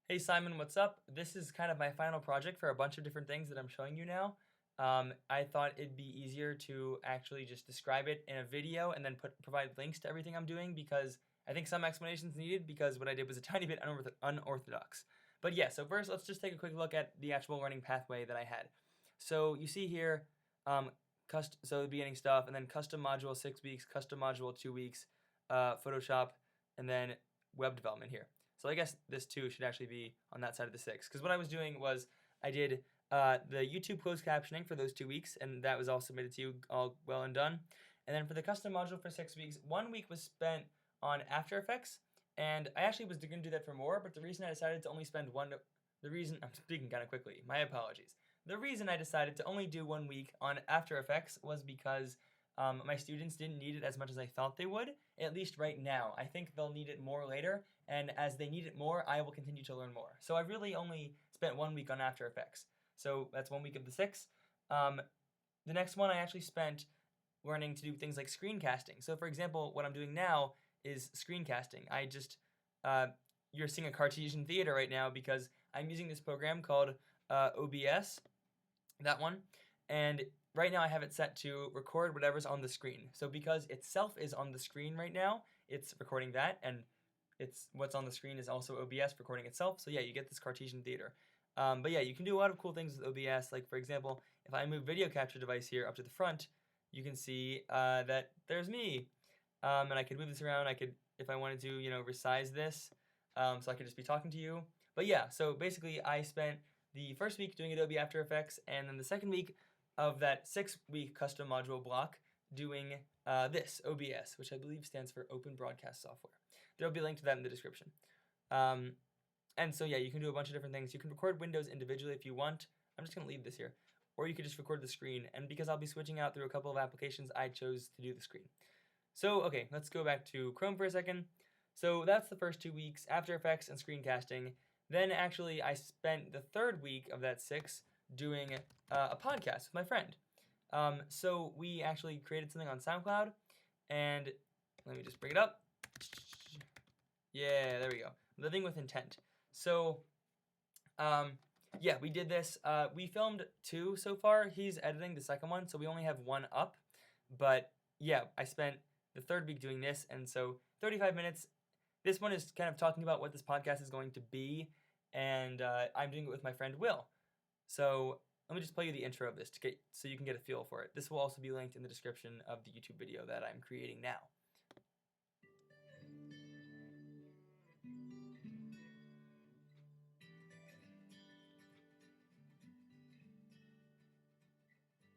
Hey Simon, what's up? This is kind of my final project for a bunch of different things that I'm showing you now. I thought it'd be easier to actually just describe it in a video and then provide links to everything I'm doing because I think some explanations needed because what I did was a tiny bit unorthodox. But yeah, so first let's just take a quick look at the actual learning pathway that I had. So you see here, so the beginning stuff, and then custom module 6 weeks, custom module 2 weeks, Photoshop, and then web development here. So I guess this 2 should actually be on that side of the 6. Because what I was doing was I did the YouTube closed captioning for those 2 weeks, and that was all submitted to you, all well and done. And then for the custom module for 6 weeks, 1 week was spent on After Effects, and I actually was going to do that for more, but the reason I decided to only spend I'm speaking kind of quickly, my apologies. The reason I decided to only do 1 week on After Effects was because my students didn't need it as much as I thought they would, at least right now. I think they'll need it more later, and as they need it more, I will continue to learn more. So I really only spent 1 week on After Effects. So that's 1 week of the 6. The next one I actually spent learning to do things like screencasting. So for example, what I'm doing now is screencasting. You're seeing a Cartesian theater right now because I'm using this program called OBS, that one, and right now I have it set to record whatever's on the screen. So because itself is on the screen right now, it's recording that, and it's what's on the screen is also OBS recording itself. So yeah, you get this Cartesian theater. But yeah, you can do a lot of cool things with OBS. Like for example, if I move video capture device here up to the front, you can see that there's me. And I could move this around. I could, if I wanted to, resize this, so I could just be talking to you. But yeah, so basically I spent the first week doing Adobe After Effects, and then the second week of that 6-week custom module block doing this, OBS, which I believe stands for Open Broadcast Software. There'll be a link to that in the description. And so yeah, you can do a bunch of different things. You can record windows individually if you want. I'm just going to leave this here. Or you could just record the screen. And because I'll be switching out through a couple of applications, I chose to do the screen. So okay, let's go back to Chrome for a second. So that's the first 2 weeks, After Effects and screencasting. Then actually I spent the third week of that 6 doing a podcast with my friend. So we actually created something on SoundCloud, and let me just bring it up. Yeah, there we go. Living with Intent. So, yeah, we did this. We filmed 2 so far. He's editing the second one, so we only have 1 up. But yeah, I spent the third week doing this, and so 35 minutes. This one is kind of talking about what this podcast is going to be, and I'm doing it with my friend Will. So let me just play you the intro of this so you can get a feel for it. This will also be linked in the description of the YouTube video that I'm creating now.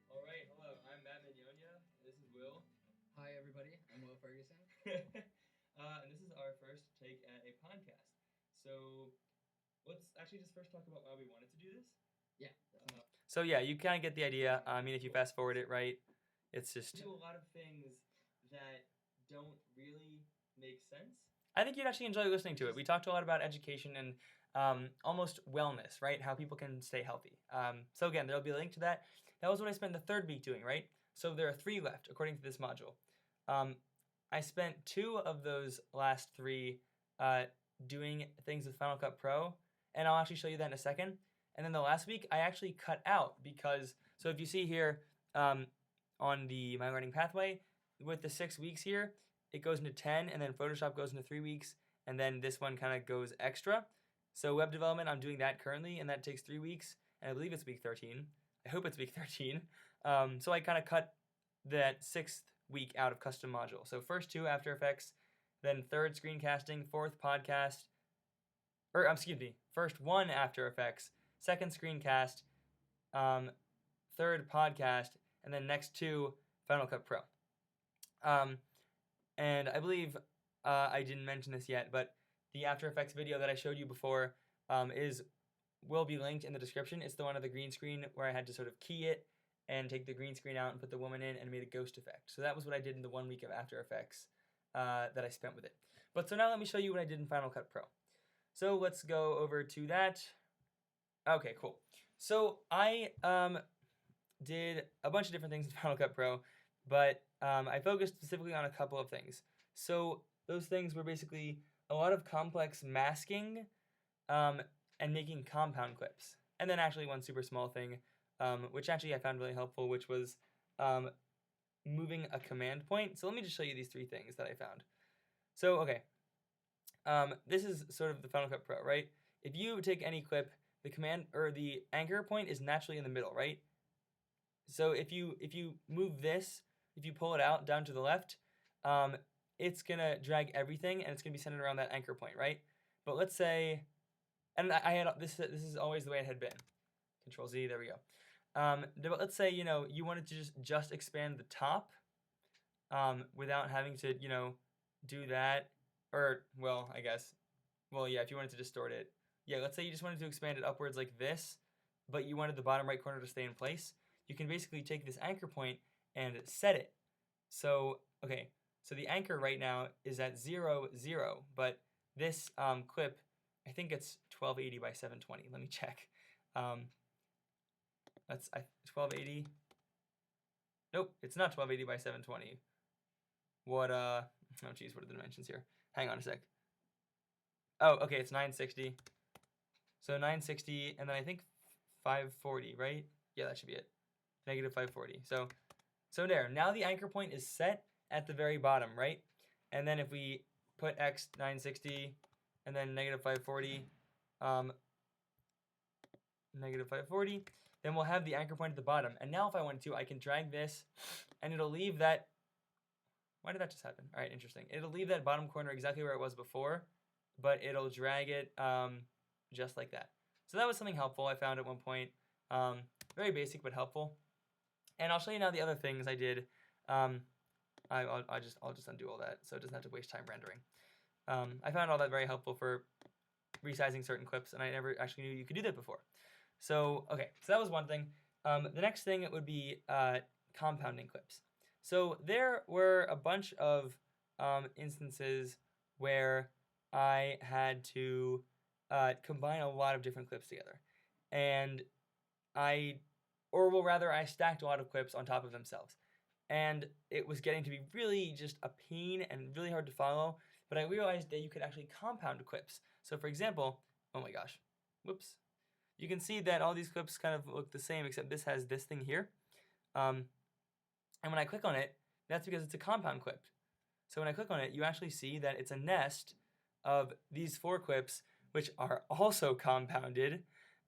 All right, hello, I'm Matt Mignonia. This is Will. Hi everybody, I'm Will Ferguson. And this is our first take at a podcast. So let's actually just first talk about why we wanted to do this. Yeah. So yeah, you kind of get the idea. I mean, if you fast forward it, right, it's just... do a lot of things that don't really make sense. I think you'd actually enjoy listening to it. We talked a lot about education and almost wellness, right? How people can stay healthy. So again, there'll be a link to that. That was what I spent the third week doing, right? So there are 3 left, according to this module. I spent 2 of those last 3 doing things with Final Cut Pro, and I'll actually show you that in a second. And then the last week, I actually cut out because, so if you see here on the My Learning Pathway, with the 6 weeks here, it goes into 10, and then Photoshop goes into 3 weeks, and then this one kind of goes extra. So web development, I'm doing that currently, and that takes 3 weeks, and I believe it's week 13. I hope it's week 13. So I kind of cut that 6th week out of custom module. So first 2 After Effects, then 3rd screencasting, 4th podcast, first 1 After Effects, 2nd screencast, 3rd podcast, and then next 2 Final Cut Pro. And I believe I didn't mention this yet, but the After Effects video that I showed you before will be linked in the description. It's the one of the green screen where I had to sort of key it and take the green screen out and put the woman in and made a ghost effect. So that was what I did in the 1 week of After Effects that I spent with it. But so now let me show you what I did in Final Cut Pro. So let's go over to that. Okay, cool. So I did a bunch of different things in Final Cut Pro, but I focused specifically on a couple of things. So those things were basically a lot of complex masking and making compound clips. And then actually one super small thing, which actually I found really helpful, which was moving a command point. So let me just show you these three things that I found. So, okay, this is sort of the Final Cut Pro, right? If you take any clip, the command or the anchor point is naturally in the middle, right? So if you move this, if you pull it out down to the left, it's gonna drag everything and it's gonna be centered around that anchor point, right? But let's say, and I had this. This is always the way it had been. Control Z. There we go. But let's say you wanted to just expand the top, without having to do that, or well, I guess, well, yeah, if you wanted to distort it, yeah. Let's say you just wanted to expand it upwards like this, but you wanted the bottom right corner to stay in place. You can basically take this anchor point and set it. So okay, so the anchor right now is at 0, 0, but this clip, I think it's 1280 by 720. Let me check. That's 1280. Nope, it's not 1280 by 720. What oh geez, what are the dimensions here? Hang on a sec. Oh, okay, it's 960. So 960, and then I think 540, right? Yeah, that should be it. Negative 540. So there. Now the anchor point is set at the very bottom, right? And then if we put x 960 and then negative 540, negative 540, then we'll have the anchor point at the bottom. And now if I wanted to, I can drag this, and it'll leave that. Why did that just happen? All right, interesting. It'll leave that bottom corner exactly where it was before, but it'll drag it just like that. So that was something helpful I found at one point. Very basic but helpful. And I'll show you now the other things I did. I'll just undo all that so it doesn't have to waste time rendering. I found all that very helpful for resizing certain clips, and I never actually knew you could do that before. So okay, so that was one thing. The next thing would be compounding clips. So there were a bunch of instances where I had to combine a lot of different clips together, and I stacked a lot of clips on top of themselves, and it was getting to be really just a pain and really hard to follow. But I realized that you could actually compound clips. So for example, oh my gosh, whoops. You can see that all these clips kind of look the same, except this has this thing here. And when I click on it, that's because it's a compound clip. So when I click on it, you actually see that it's a nest of these 4 clips, which are also compounded.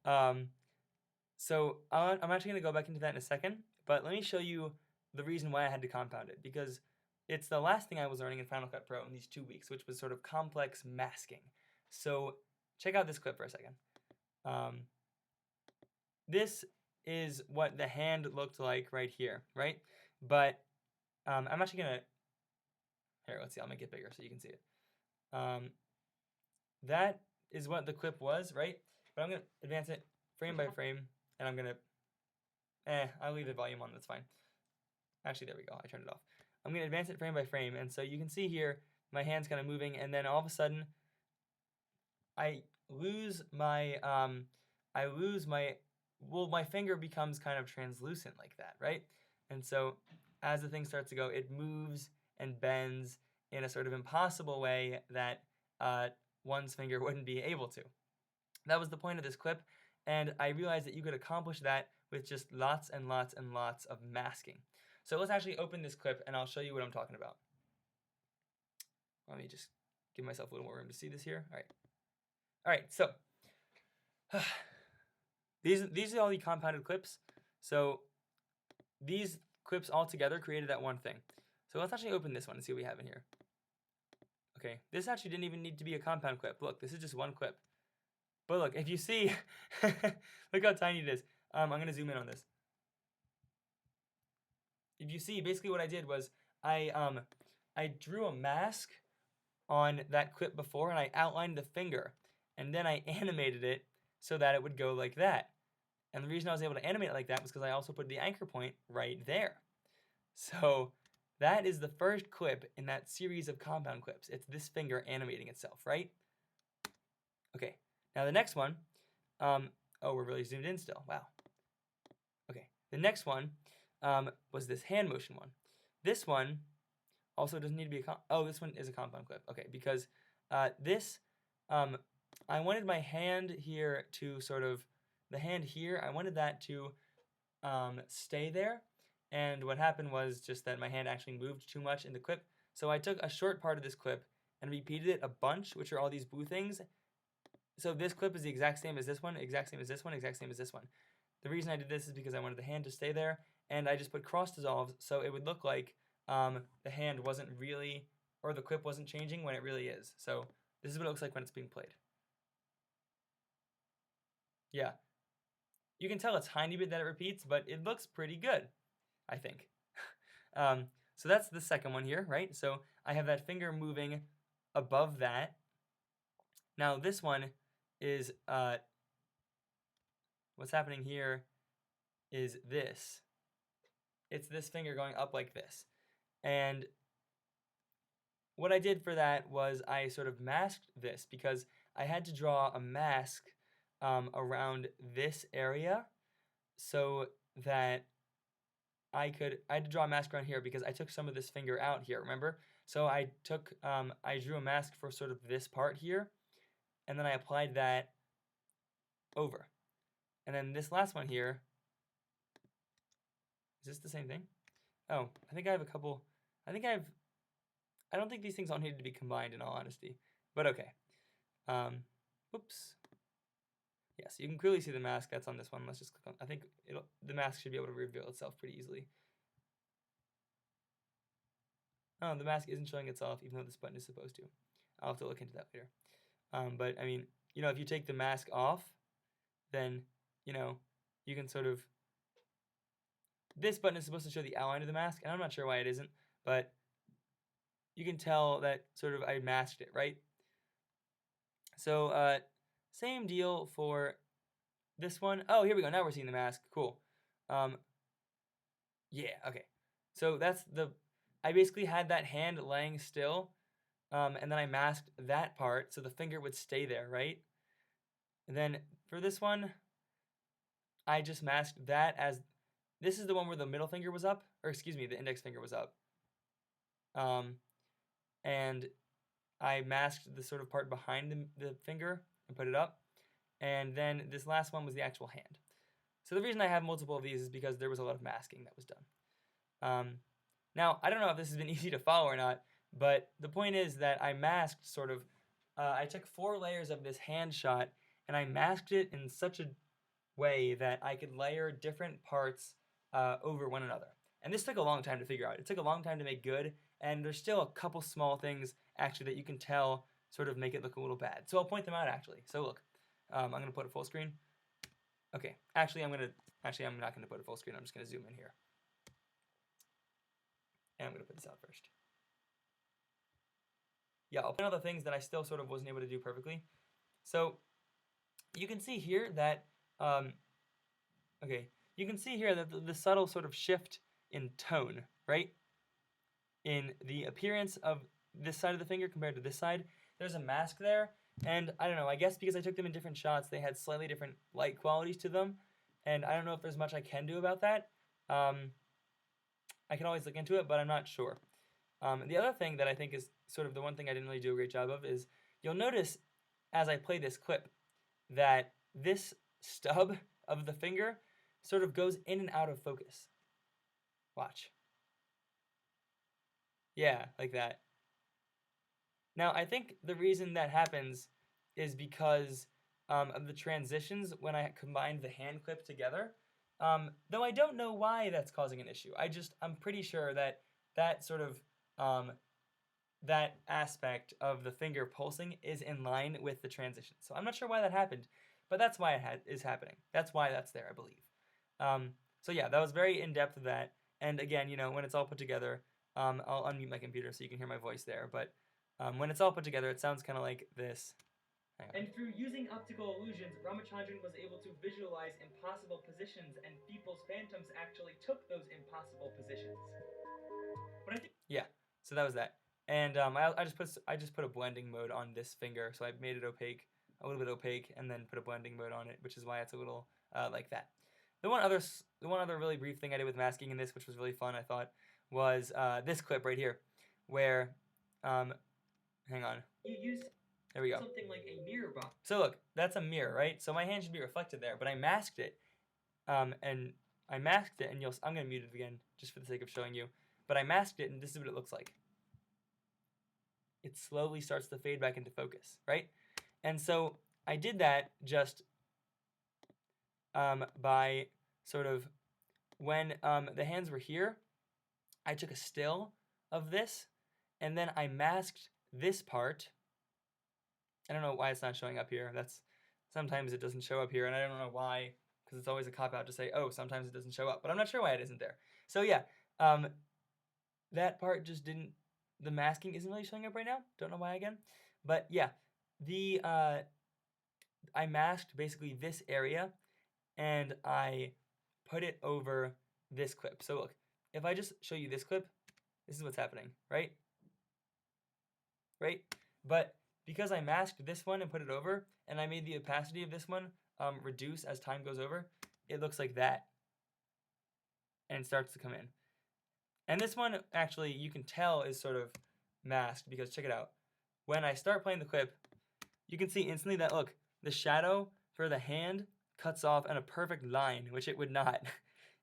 So I'm actually going to go back into that in a second, but let me show you the reason why I had to compound it, because it's the last thing I was learning in Final Cut Pro in these 2 weeks, which was sort of complex masking. So check out this clip for a second. This is what the hand looked like right here, right? But I'm actually going to, here, let's see, I'll make it bigger so you can see it. That is what the clip was, right? But I'm going to advance it frame by frame, and I'm going to, I'll leave the volume on, that's fine. Actually, there we go, I turned it off. I'm going to advance it frame by frame, and so you can see here, my hand's kind of moving, and then all of a sudden, I lose my, my finger becomes kind of translucent like that, right? And so as the thing starts to go, it moves and bends in a sort of impossible way that one's finger wouldn't be able to. That was the point of this clip, and I realized that you could accomplish that with just lots and lots and lots of masking. So let's actually open this clip, and I'll show you what I'm talking about. Let me just give myself a little more room to see this here. All right, so these are all the compounded clips. So these clips all together created that one thing. So let's actually open this one and see what we have in here. Okay, this actually didn't even need to be a compound clip. Look, this is just one clip. But look, if you see, look how tiny it is. I'm going to zoom in on this. If you see, basically what I did was I drew a mask on that clip before, and I outlined the finger, and then I animated it so that it would go like that. And the reason I was able to animate it like that was because I also put the anchor point right there. So that is the first clip in that series of compound clips. It's this finger animating itself, right? Okay, now the next one, oh, we're really zoomed in still, wow. Okay, the next one was this hand motion one. This one also doesn't need to be this one is a compound clip. Okay, because this, I wanted my hand here to sort of, the hand here, I wanted that to stay there. And what happened was just that my hand actually moved too much in the clip. So I took a short part of this clip and repeated it a bunch, which are all these blue things. So this clip is the exact same as this one, exact same as this one, exact same as this one. The reason I did this is because I wanted the hand to stay there, and I just put cross dissolves so it would look like the hand wasn't really, or the clip wasn't changing when it really is. So this is what it looks like when it's being played. Yeah. You can tell a tiny bit that it repeats, but it looks pretty good, I think. So that's the second one here, right? So I have that finger moving above that. Now this one is, what's happening here is this. It's this finger going up like this. And what I did for that was I sort of masked this because I had to draw a mask around this area so that I had to draw a mask around here because I took some of this finger out here, remember? So I drew a mask for sort of this part here, and then I applied that over. And then this last one here, is this the same thing? Oh, I think I have a couple, I don't think these things all needed to be combined in all honesty, but okay. Whoops. Yeah, so you can clearly see the mask that's on this one. Let's just click on, I think the mask should be able to reveal itself pretty easily. Oh, the mask isn't showing itself even though this button is supposed to. I'll have to look into that later. But I mean, you know, if you take the mask off, then, you know, you can sort of, this button is supposed to show the outline of the mask, and I'm not sure why it isn't, but you can tell that sort of I masked it, right? So same deal for this one. Oh, here we go. Now we're seeing the mask. Cool. Yeah, okay. So that's I basically had that hand laying still, and then I masked that part so the finger would stay there, right? And then for this one, I just masked that as, this is the one where the middle finger was up, or excuse me, the index finger was up. And I masked the sort of part behind the finger and put it up. And then this last one was the actual hand. So the reason I have multiple of these is because there was a lot of masking that was done. Now, I don't know if this has been easy to follow or not, but the point is that I masked sort of, I took 4 layers of this hand shot and I masked it in such a way that I could layer different parts over one another. And this took a long time to figure out. It took a long time to make good, and there's still a couple small things actually that you can tell sort of make it look a little bad. So I'll point them out actually. So look, I'm gonna put it full screen. Okay, actually I'm not gonna put it full screen. I'm just gonna zoom in here. And I'm gonna put this out first. Yeah, I'll point out the things that I still sort of wasn't able to do perfectly. So you can see here that, you can see here that the subtle sort of shift in tone, right? In the appearance of this side of the finger compared to this side, there's a mask there, and I don't know, I guess because I took them in different shots, they had slightly different light qualities to them, and I don't know if there's much I can do about that. I can always look into it, but I'm not sure. The other thing that I think is sort of the one thing I didn't really do a great job of is, you'll notice as I play this clip that this stub of the finger sort of goes in and out of focus. Watch. Yeah, like that. Now, I think the reason that happens is because of the transitions when I combined the hand clip together. Though I don't know why that's causing an issue. I'm pretty sure that that sort of, that aspect of the finger pulsing is in line with the transition. So I'm not sure why that happened, but that's why it is happening. That's why that's there, I believe. So yeah, that was very in-depth of that. And again, you know, when it's all put together, I'll unmute my computer so you can hear my voice there. But when it's all put together, it sounds kind of like this. And through using optical illusions, Ramachandran was able to visualize impossible positions, and people's phantoms actually took those impossible positions. But I think yeah, so that was that. And I just put a blending mode on this finger, so I made it opaque, a little bit opaque, and then put a blending mode on it, which is why it's a little like that. The one other really brief thing I did with masking in this, which was really fun, I thought, was this clip right here, where, hang on. you use There we go. Something like a mirror box. So look, that's a mirror, right? So my hand should be reflected there, but I masked it. And I'm gonna mute it again just for the sake of showing you. But I masked it, and this is what it looks like. It slowly starts to fade back into focus, right? And so I did that just by sort of when the hands were here, I took a still of this, and then I masked this part. I don't know why it's not showing up here. Sometimes it doesn't show up here, and I don't know why, because it's always a cop-out to say, oh, sometimes it doesn't show up. But I'm not sure why it isn't there. So yeah, that part just didn't, the masking isn't really showing up right now. Don't know why again. But yeah, I masked basically this area, and I put it over this clip. So look, if I just show you this clip, this is what's happening, right? Right? But because I masked this one and put it over, and I made the opacity of this one reduce as time goes over, it looks like that. And it starts to come in. And this one, actually, you can tell is sort of masked, because check it out. When I start playing the clip, you can see instantly that, look, the shadow for the hand cuts off in a perfect line, which it would not.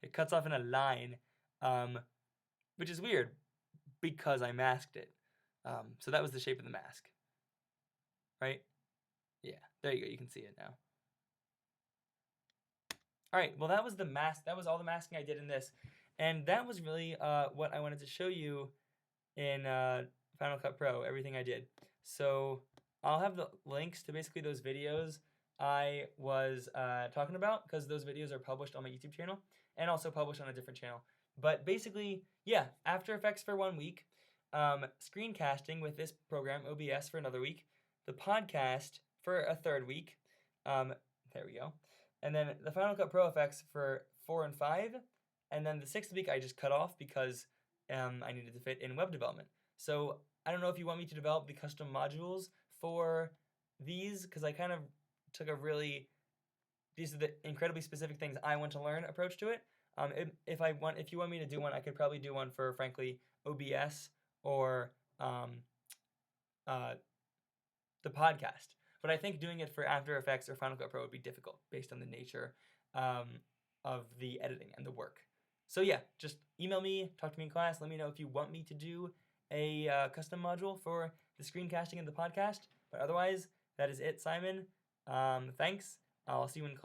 It cuts off in a line, which is weird, because I masked it. So that was the shape of the mask. Right? Yeah, there you go. You can see it now. All right, well, that was the mask. That was all the masking I did in this. And that was really what I wanted to show you in Final Cut Pro, everything I did. So I'll have the links to basically those videos I was talking about, because those videos are published on my YouTube channel and also published on a different channel. But basically, yeah, After Effects for 1 week, screencasting with this program, OBS, for another week, the podcast for a third week. There we go. And then the Final Cut Pro effects for 4 and 5. And then the 6th week I just cut off because I needed to fit in web development. So I don't know if you want me to develop the custom modules for these, because I kind of took these are the incredibly specific things I want to learn approach to it. If you want me to do one, I could probably do one for, frankly, OBS or the podcast. But I think doing it for After Effects or Final Cut Pro would be difficult based on the nature of the editing and the work. So yeah, just email me, talk to me in class, let me know if you want me to do a custom module for the screencasting and the podcast. But otherwise, that is it, Simon. Thanks. I'll see you in class.